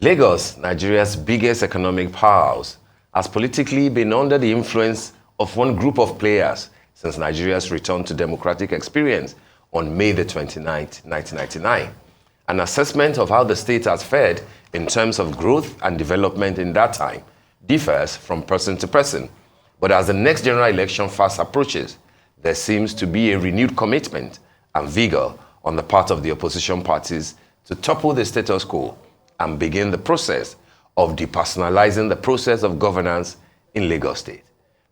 Lagos, Nigeria's biggest economic powerhouse, has politically been under the influence of one group of players since Nigeria's return to democratic experience on May the 29th, 1999. An assessment of how the state has fared in terms of growth and development in that time differs from person to person. But as the next general election fast approaches, there seems to be a renewed commitment and vigor on the part of the opposition parties to topple the status quo and begin the process of depersonalizing the process of governance in Lagos State.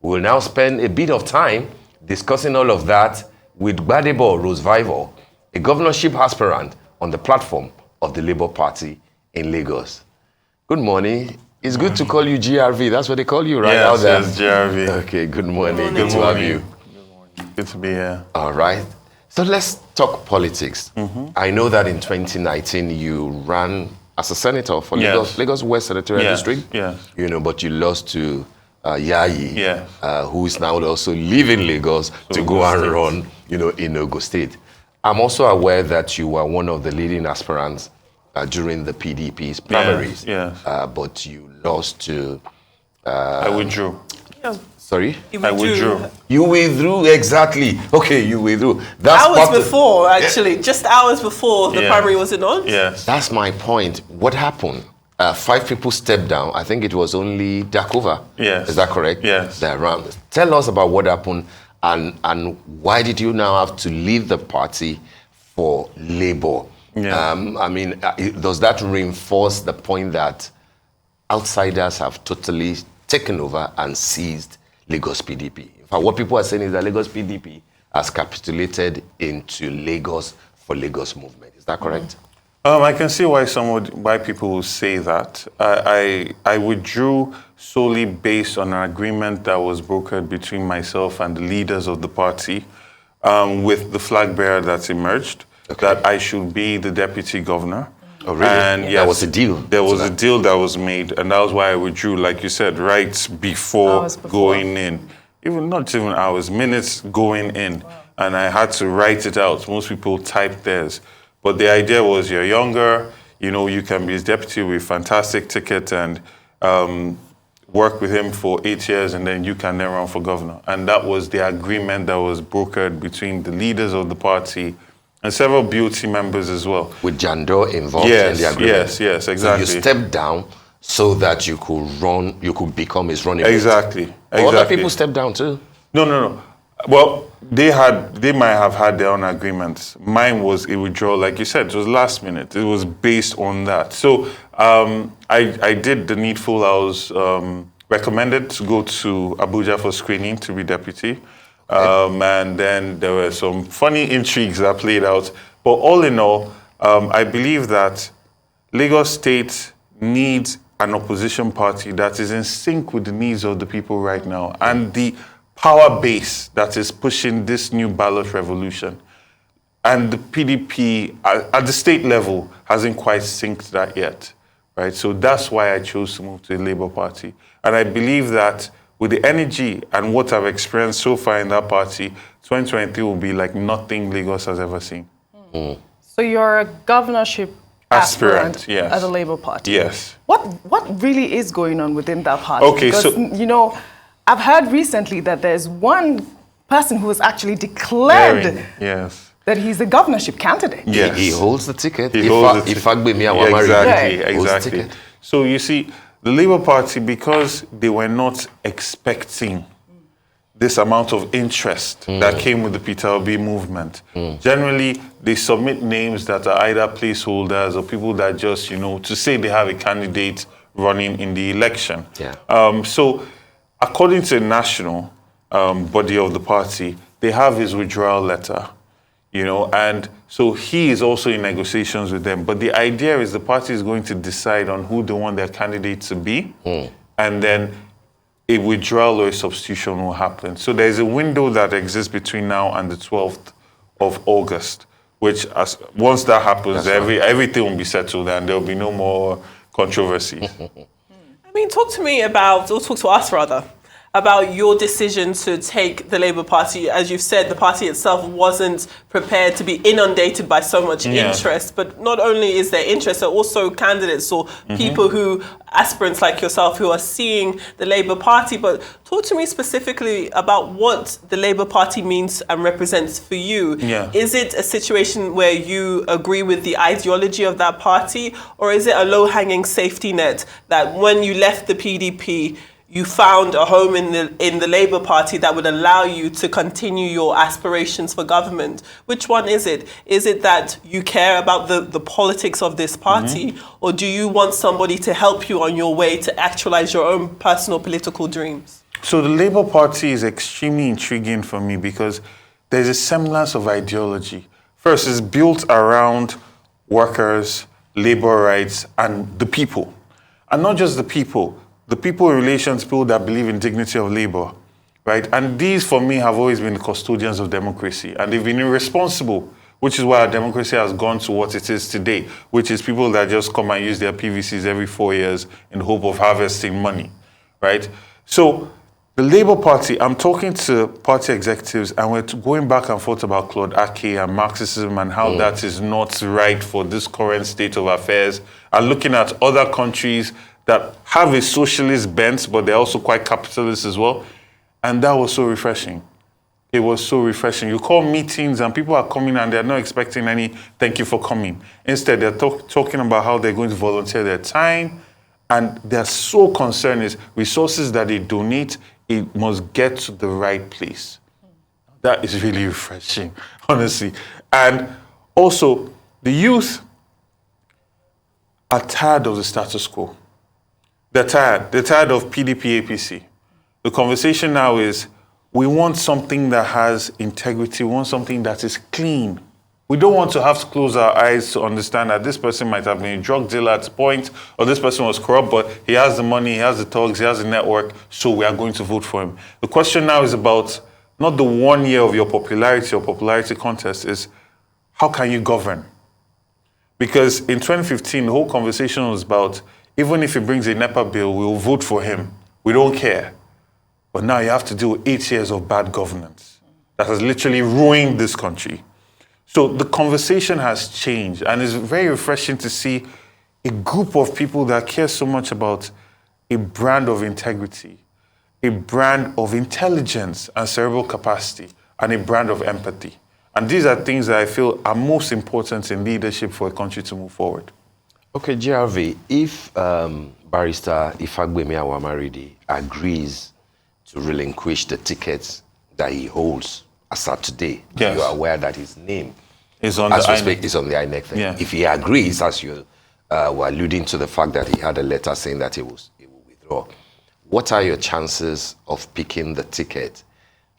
We will now spend a bit of time discussing all of that with Gbadebo Rhodes Vivour, a governorship aspirant on the platform of the Labour Party in Lagos. Good morning. It's good to call you GRV. That's what they call you, right? Yes, yes, GRV. Okay, good morning. Good to have you. Good morning. Good to be here. All right. So let's talk politics. I know that in 2019 you ran as a senator for Lagos West Senatorial District. Yes. You know, but you lost to Yayi, who is now also leaving Lagos to go and run, you know, in Ogo State. I'm also aware that you were one of the leading aspirants during the PDP's primaries. But you lost to... I withdrew. Sorry? I withdrew. You withdrew, exactly. Okay, you withdrew. That's hours before, actually. Just hours before the primary was announced. Yes. That's my point. What happened? 5 people stepped down. I think it was only Dakova. Yes. Is that correct? Yes. Tell us about what happened and why did you now have to leave the party for Labour? Yeah. I mean, does that reinforce the point that outsiders have totally taken over and seized Lagos PDP? In fact, what people are saying is that Lagos PDP has capitulated into Lagos for Lagos movement. Is that correct? I can see why people will say that. I withdrew solely based on an agreement that was brokered between myself and the leaders of the party with the flag bearer that's emerged, that I should be the deputy governor. Oh, really? And yes, that was a deal. There was a deal that was made, and that was why I withdrew, like you said, right before going in. Not even hours, minutes going in. Wow. And I had to write it out. Most people type theirs. But the idea was you're younger, you know, you can be his deputy with fantastic ticket and work with him for 8 years, and then you can then run for governor. And that was the agreement that was brokered between the leaders of the party and several BOT members as well. With Jando involved in the agreement. Yes, exactly. So you stepped down so that you could become his running mate. Exactly. Other people stepped down too? No. Well, they might have had their own agreements. Mine was a withdrawal, like you said, it was last minute. It was based on that. So I did the needful. I was recommended to go to Abuja for screening to be deputy. And then there were some funny intrigues that played out. But all in all, I believe that Lagos State needs an opposition party that is in sync with the needs of the people right now and the power base that is pushing this new ballot revolution. And the PDP at the state level hasn't quite synced that yet, right? So that's why I chose to move to the Labour Party. And I believe that with the energy and what I've experienced so far in that party, 2023 will be like nothing Lagos has ever seen. So you're a governorship aspirant at the Labour Party. Yes. What really is going on within that party? Okay, because, you know, I've heard recently that there's one person who has actually declared that he's a governorship candidate. Yes. He holds the ticket. Exactly. So you see, the Labour Party, because they were not expecting this amount of interest that came with the Peter Obi movement, generally they submit names that are either placeholders or people that just, you know, to say they have a candidate running in the election. So according to the national body of the party, they have his withdrawal letter, you know, and so he is also in negotiations with them. But the idea is the party is going to decide on who they want their candidate to be, and then a withdrawal or a substitution will happen. So there's a window that exists between now and the 12th of August, which once that happens, everything will be settled and there will be no more controversy. I mean, talk to us rather, about your decision to take the Labour Party. As you've said, the party itself wasn't prepared to be inundated by so much interest. But not only is there interest, there are also candidates or people aspirants like yourself who are seeing the Labour Party. But talk to me specifically about what the Labour Party means and represents for you. Yeah. Is it a situation where you agree with the ideology of that party, or is it a low-hanging safety net that when you left the PDP, you found a home in the Labour Party that would allow you to continue your aspirations for government? Which one is it? Is it that you care about the politics of this party, or do you want somebody to help you on your way to actualize your own personal political dreams? So the Labour Party is extremely intriguing for me because there's a semblance of ideology. First, it's built around workers, labour rights, and the people. And not just the people relations, people that believe in dignity of labor, right? And these, for me, have always been the custodians of democracy. And they've been irresponsible, which is why our democracy has gone to what it is today, which is people that just come and use their PVCs every 4 years in the hope of harvesting money, right? So the Labour Party, I'm talking to party executives, and we're going back and forth about Claude Ake and Marxism and how that is not right for this current state of affairs, and looking at other countries that have a socialist bent, but they're also quite capitalist as well. And that was so refreshing. It was so refreshing. You call meetings and people are coming and they're not expecting any thank you for coming. Instead, they're talking about how they're going to volunteer their time. And they're so concerned is resources that they donate, it must get to the right place. That is really refreshing, honestly. And also, the youth are tired of the status quo. They're tired. They're tired of PDP, APC. The conversation now is, we want something that has integrity. We want something that is clean. We don't want to have to close our eyes to understand that this person might have been a drug dealer at a point, or this person was corrupt, but he has the money, he has the thugs, he has the network, so we are going to vote for him. The question now is about not the 1 year of your popularity or popularity contest, is how can you govern? Because in 2015, the whole conversation was about, even if he brings a NEPA bill, we'll vote for him. We don't care. But now you have to do 8 years of bad governance that has literally ruined this country. So the conversation has changed, and it's very refreshing to see a group of people that care so much about a brand of integrity, a brand of intelligence and cerebral capacity, and a brand of empathy. And these are things that I feel are most important in leadership for a country to move forward. Okay, GRV, if Barrister Ifagbemi Awamaridi agrees to relinquish the tickets that he holds as of today, you are aware that his name is on the INEC. Is on the INEC thing. Yeah. If he agrees, as you were alluding to the fact that he had a letter saying that he will withdraw, what are your chances of picking the ticket?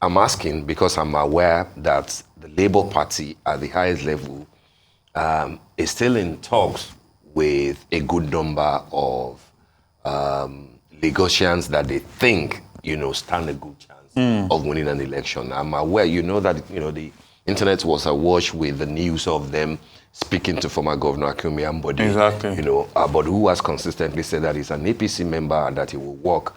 I'm asking because I'm aware that the Labour Party at the highest level is still in talks with a good number of Lagosians that they think, stand a good chance of winning an election. I'm aware, that, the internet was awash with the news of them speaking to former Governor Akinwumi Ambode. Exactly. But who has consistently said that he's an APC member and that he will work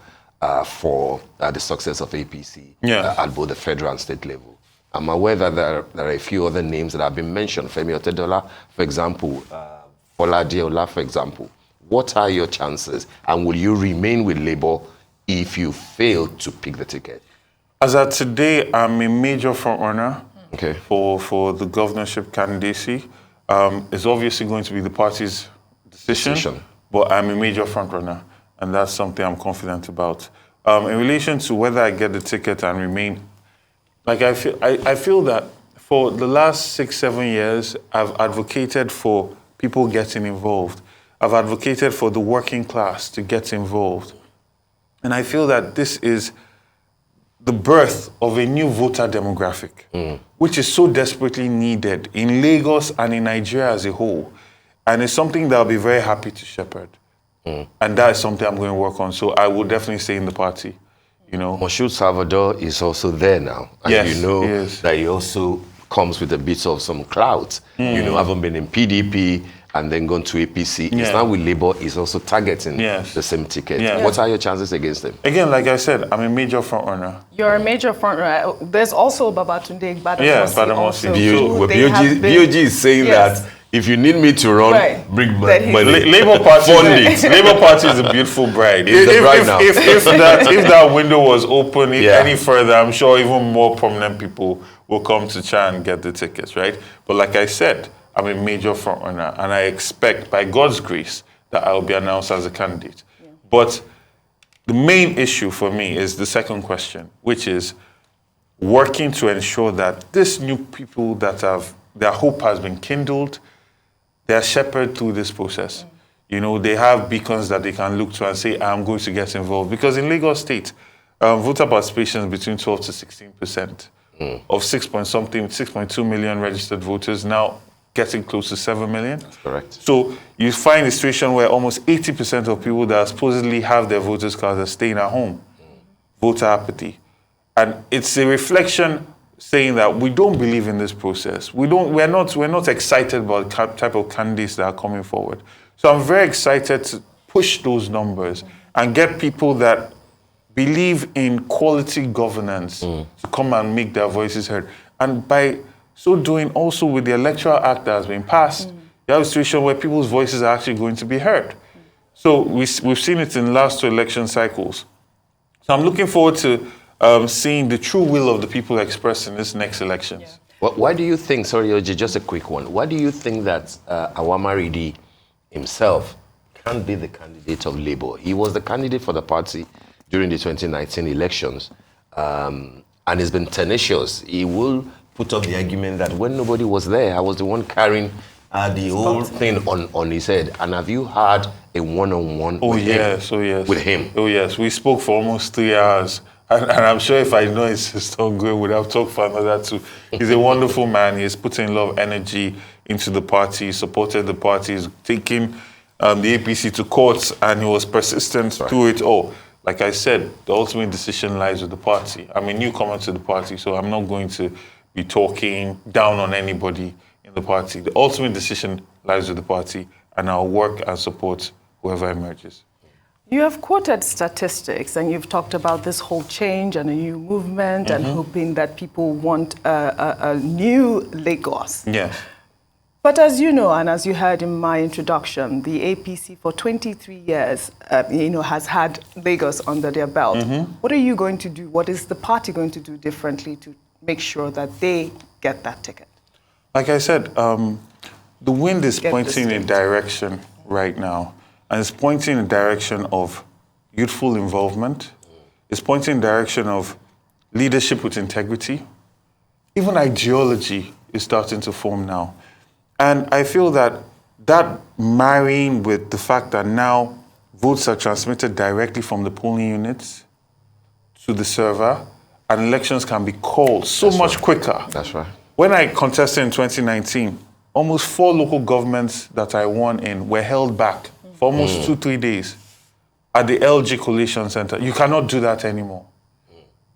for the success of APC at both the federal and state level. I'm aware that there are a few other names that have been mentioned. Femi Otedola, for example, Fola Adeola, for example. What are your chances? And will you remain with Labour if you fail to pick the ticket? As of today, I'm a major frontrunner for the governorship candidacy. It's obviously going to be the party's decision. But I'm a major frontrunner, and that's something I'm confident about. In relation to whether I get the ticket and remain, I feel that for the last 6-7 years, I've advocated for people getting involved. I've advocated for the working class to get involved. And I feel that this is the birth of a new voter demographic, which is so desperately needed in Lagos and in Nigeria as a whole. And it's something that I'll be very happy to shepherd. And that is something I'm going to work on. So I will definitely stay in the party. Moshood Salvador is also there now. And that he also comes with a bit of some clout. Having been in PDP and then gone to APC. Yeah. It's now with Labour, is also targeting the same ticket. Yeah. What are your chances against him? Again, like I said, I'm a major front runner. You're a major front runner. There's also Babatunde Gbadebo. Yeah, Gbadebo. BOG is saying that if you need me to run, bring money. Labour Party, Labour Party is a beautiful bride. If that window was open any further, I'm sure even more prominent people will come to try and get the tickets, right? But like I said, I'm a major front runner, and I expect, by God's grace, that I will be announced as a candidate. Yeah. But the main issue for me is the second question, which is working to ensure that these new people that their hope has been kindled, they are shepherded through this process. You know, they have beacons that they can look to and say, I'm going to get involved. Because in Lagos State, voter participation is between 12 to 16% of 6.2 million registered voters, now getting close to 7 million. That's correct. So you find a situation where almost 80% of people that supposedly have their voters' cards are staying at home. Voter apathy. And it's a reflection saying that we don't believe in this process. We're not excited about the type of candidates that are coming forward. So I'm very excited to push those numbers and get people that believe in quality governance to come and make their voices heard. And by so doing, also with the Electoral Act that has been passed, you have a situation where people's voices are actually going to be heard. So we've seen it in the last 2 election cycles. So I'm looking forward to seeing the true will of the people expressed in this next elections. Yeah. Well, why do you think, sorry, Oji, just a quick one. Why do you think that Awamaridi himself can't be the candidate of Labour? He was the candidate for the party during the 2019 elections, and he's been tenacious. He will put up the argument that when nobody was there, I was the one carrying the whole thing on his head. And have you had a one-on-one with him? Oh, yes. We spoke for almost 3 hours. And I'm sure if I know his system going, we'd have talked for another 2. He's a wonderful man. He's putting a lot of energy into the party. He supported the party. He's taking the APC to court, and he was persistent through it all. Like I said, the ultimate decision lies with the party. I'm a newcomer to the party, so I'm not going to be talking down on anybody in the party. The ultimate decision lies with the party, and I'll work and support whoever emerges. You have quoted statistics, and you've talked about this whole change and a new movement and hoping that people want a new Lagos. Yes. But as you know, and as you heard in my introduction, the APC for 23 years, has had Lagos under their belt. What are you going to do? What is the party going to do differently to make sure that they get that ticket? Like I said, the wind is pointing in a direction right now, and it's pointing in a direction of youthful involvement. It's pointing in a direction of leadership with integrity. Even ideology is starting to form now. And I feel that marrying with the fact that now votes are transmitted directly from the polling units to the server, and elections can be called so much quicker. That's right. When I contested in 2019, almost 4 local governments that I won in were held back for almost 2-3 days at the LG Collation Center. You cannot do that anymore,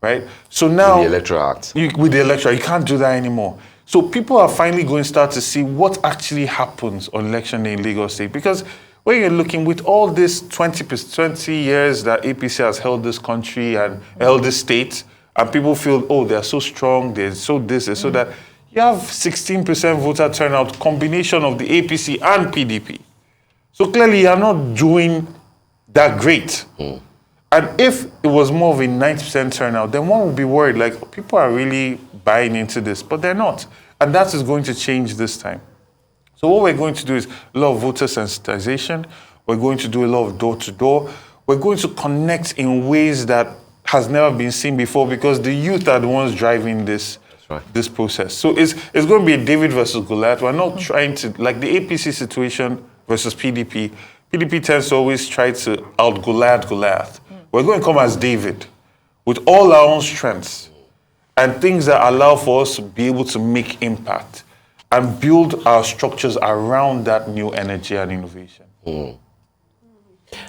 right? So now... With the Electoral Act. With the Electoral, you can't do that anymore. So people are finally going to start to see what actually happens on election day in Lagos State. Because when you're looking with all this 20 years that APC has held this country and held this state, and people feel, oh, they're so strong, they're so this, they're so that, you have 16% voter turnout, combination of the APC and PDP. So clearly you're not doing that great. And if it was more of a 90% turnout, then one would be worried, like, people are really buying into this, but they're not. And that is going to change this time. So what we're going to do is a lot of voter sensitization. We're going to do a lot of door-to-door. We're going to connect in ways that has never been seen before, because the youth are the ones driving this, this process. So it's going to be a David versus Goliath. We're not trying to, like the APC situation versus PDP. PDP tends to always try to out-Goliath. We're going to come as David with all our own strengths and things that allow for us to be able to make impact and build our structures around that new energy and innovation.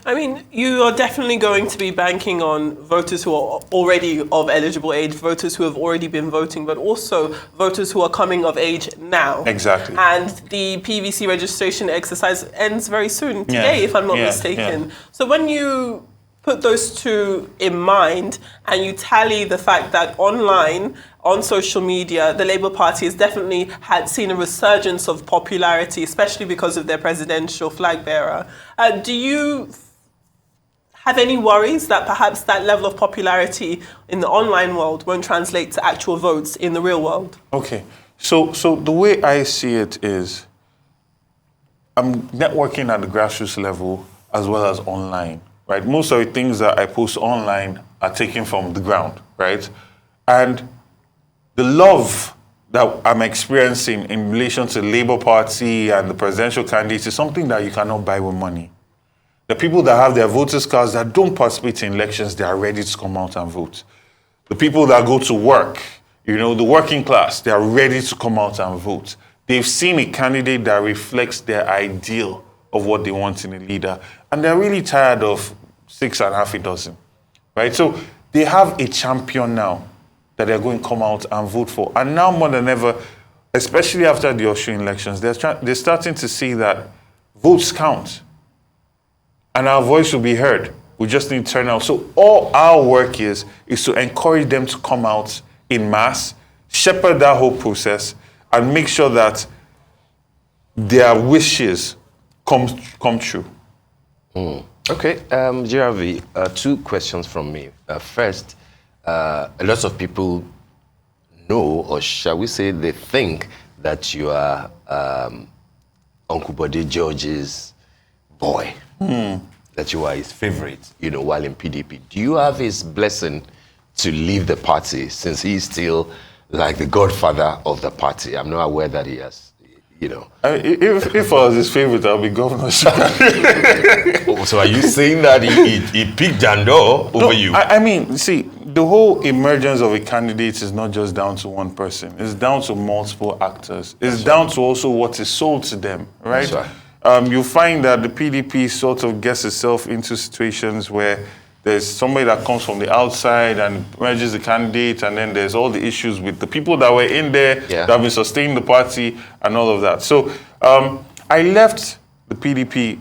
I mean, you are definitely going to be banking on voters who are already of eligible age, voters who have already been voting, but also voters who are coming of age now. Exactly. And the PVC registration exercise ends very soon, today, if I'm not mistaken. Yeah. So when you put those two in mind and you tally the fact that online, on social media, the Labour Party has definitely seen a resurgence of popularity, especially because of their presidential flag bearer. Do you have any worries that perhaps that level of popularity in the online world won't translate to actual votes in the real world? Okay. So the way I see it is, I'm networking at the grassroots level as well as online, right? Most of the things that I post online are taken from the ground, right? And the love that I'm experiencing in relation to the Labour Party and the presidential candidates is something that you cannot buy with money. The people that have their voters' cards that don't participate in elections, they are ready to come out and vote. The people that go to work, you know, the working class, they are ready to come out and vote. They've seen a candidate that reflects their ideal of what they want in a leader. And they're really tired of 6.5 dozen, right? So they have a champion now that they're going to come out and vote for. And now more than ever, especially after the Austrian elections, they're starting to see that votes count. And our voice will be heard. We just need turnout. So all our work is to encourage them to come out in mass, shepherd that whole process, and make sure that their wishes come true. Okay, GRV, 2 questions from me. First, a lot of people know, or shall we say, they think that you are Uncle Bode George's boy, that you are his favorite, you know, while in PDP. Do you have his blessing to leave the party, since he's still like the godfather of the party? I'm not aware that he has, you know. If I was his favorite, I'll be governor. So are you saying that he picked Jando over you? I mean, see, the whole emergence of a candidate is not just down to one person. It's down to multiple actors. It's down to also what is sold to them, right? You find that the PDP sort of gets itself into situations where there's somebody that comes from the outside and merges the candidate, and then there's all the issues with the people that were in there that have been sustaining the party and all of that. So I left the PDP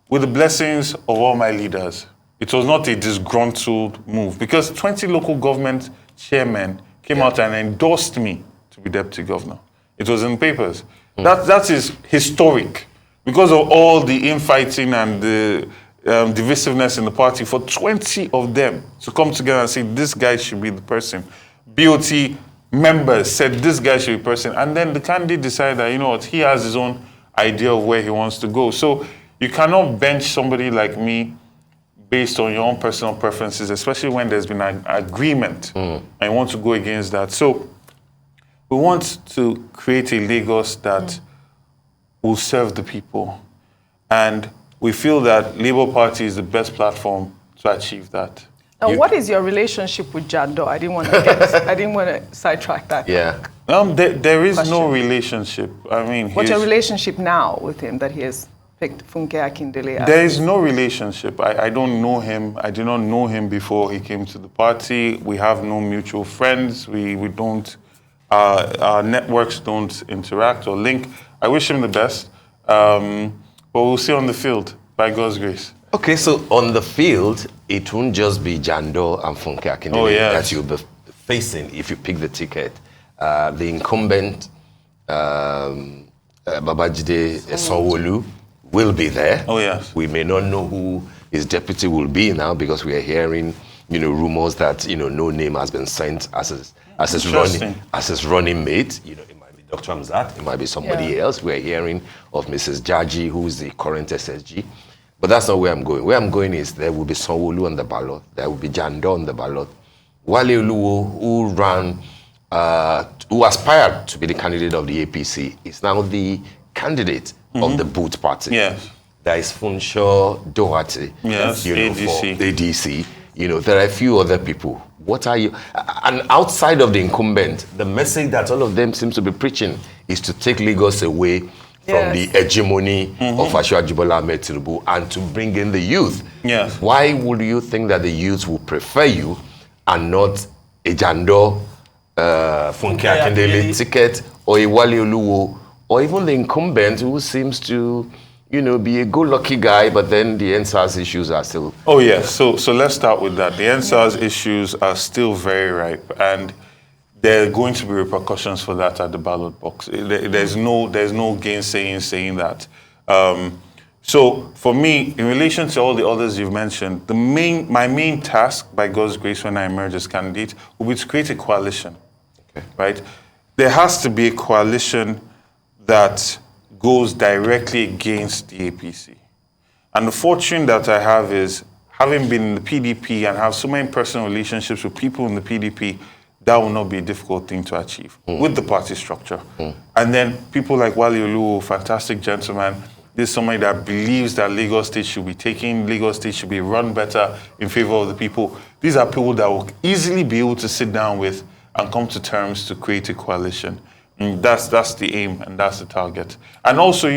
with the blessings of all my leaders. It was not a disgruntled move, because 20 local government chairmen came out and endorsed me to be deputy governor. It was in papers. That is historic, because of all the infighting and the divisiveness in the party. For 20 of them to come together and say, this guy should be the person. BOT members said, this guy should be the person. And then the candidate decided that, you know what, he has his own idea of where he wants to go. So you cannot bench somebody like me based on your own personal preferences, especially when there's been an agreement and you want to go against that. So we want to create a Lagos that will serve the people. And we feel that Labour Party is the best platform to achieve that. Now, what is your relationship with Jando? I didn't want to sidetrack that. Yeah. There is no relationship. I mean, what's your relationship now with him that he has picked Funke Akindele as? There is no relationship. I don't know him. I did not know him before he came to the party. We have no mutual friends. We don't. Our networks don't interact or link. I wish him the best. But we'll see on the field, by God's grace. Okay, so on the field, it won't just be Jando and Funke Akindele that you'll be facing if you pick the ticket. The incumbent, Babajide Sanwo-Olu, will be there. Oh, yes. We may not know who his deputy will be now, because we are hearing, you know, rumors that, you know, no name has been sent as his running mate. You know, Dr. Hamzat, it might be somebody else. We're hearing of Mrs. Jaji, who is the current SSG. But that's not where I'm going. Where I'm going is there will be Sanwo-Olu on the ballot. There will be Jando on the ballot. Wale Oluwo, who aspired to be the candidate of the APC, is now the candidate of the Boot Party. Yes. There is Funsho Doherty, yes, you know, ADC. for ADC. You know, there are a few other people. What are you? And outside of the incumbent, the message that all of them seems to be preaching is to take Lagos away from the hegemony of Asiwaju Bola Ahmed Tinubu and to bring in the youth. Yes. Why would you think that the youth will prefer you and not a Jando, Funke Akindele ticket, or a Wale Oluwo, or even the incumbent who seems to, be a good-lucky guy, but then the NSAS issues are still... Oh, yes. So let's start with that. The NSAS issues are still very ripe, and there are going to be repercussions for that at the ballot box. There's no gainsaying saying that. So for me, in relation to all the others you've mentioned, my main task, by God's grace, when I emerge as candidate, will be to create a coalition, right? There has to be a coalition that goes directly against the APC. And the fortune that I have is, having been in the PDP and have so many personal relationships with people in the PDP, that will not be a difficult thing to achieve with the party structure. And then people like Wale Oluwo, fantastic gentleman, this is somebody that believes that Lagos State should be taken, Lagos State should be run better in favor of the people. These are people that will easily be able to sit down with and come to terms to create a coalition. And that's the aim and that's the target. And also,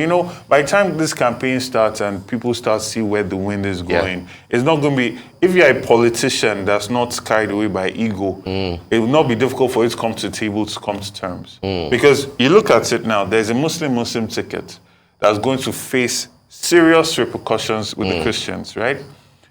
by the time this campaign starts and people start to see where the wind is going, it's not going to be, if you're a politician that's not carried away by ego, it will not be difficult for you to come to the table to come to terms. Because you look at it now, there's a Muslim ticket that's going to face serious repercussions with the Christians, right?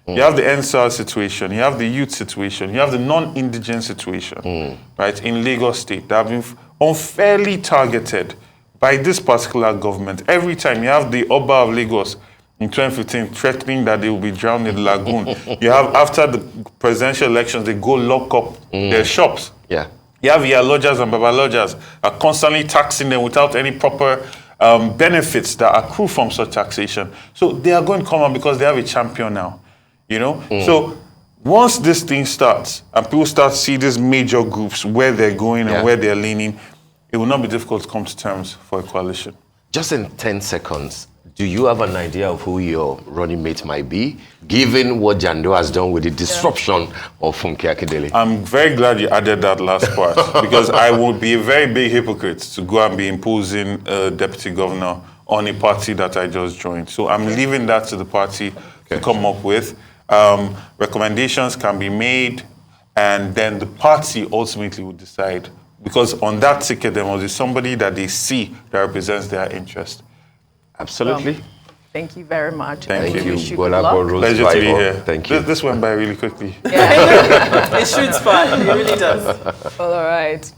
You have the NSAR situation, you have the youth situation, you have the non-indigent situation, right, in Lagos State that have been unfairly targeted by this particular government. Every time you have the Oba of Lagos in 2015 threatening that they will be drowned in the lagoon. You have, after the presidential elections, they go lock up their shops. Yeah. You have Iyalojas and Babalojas are constantly taxing them without any proper benefits that accrue from such taxation. So they are going to come out because they have a champion now. So once this thing starts and people start to see these major groups, where they're going and where they're leaning, it will not be difficult to come to terms for a coalition. Just in 10 seconds, do you have an idea of who your running mate might be, given what Jando has done with the disruption of Funke Akindele? I'm very glad you added that last part, because I would be a very big hypocrite to go and be imposing a deputy governor on a party that I just joined. So I'm leaving that to the party to come up with. Recommendations can be made, and then the party ultimately will decide, because on that ticket there must be somebody that they see that represents their interest. Absolutely. Thank you very much. Thank you. Gbadebo Rhodes Pleasure to be Vivour. here. Thank you. This went by really quickly. It shoots by, it really does. All right.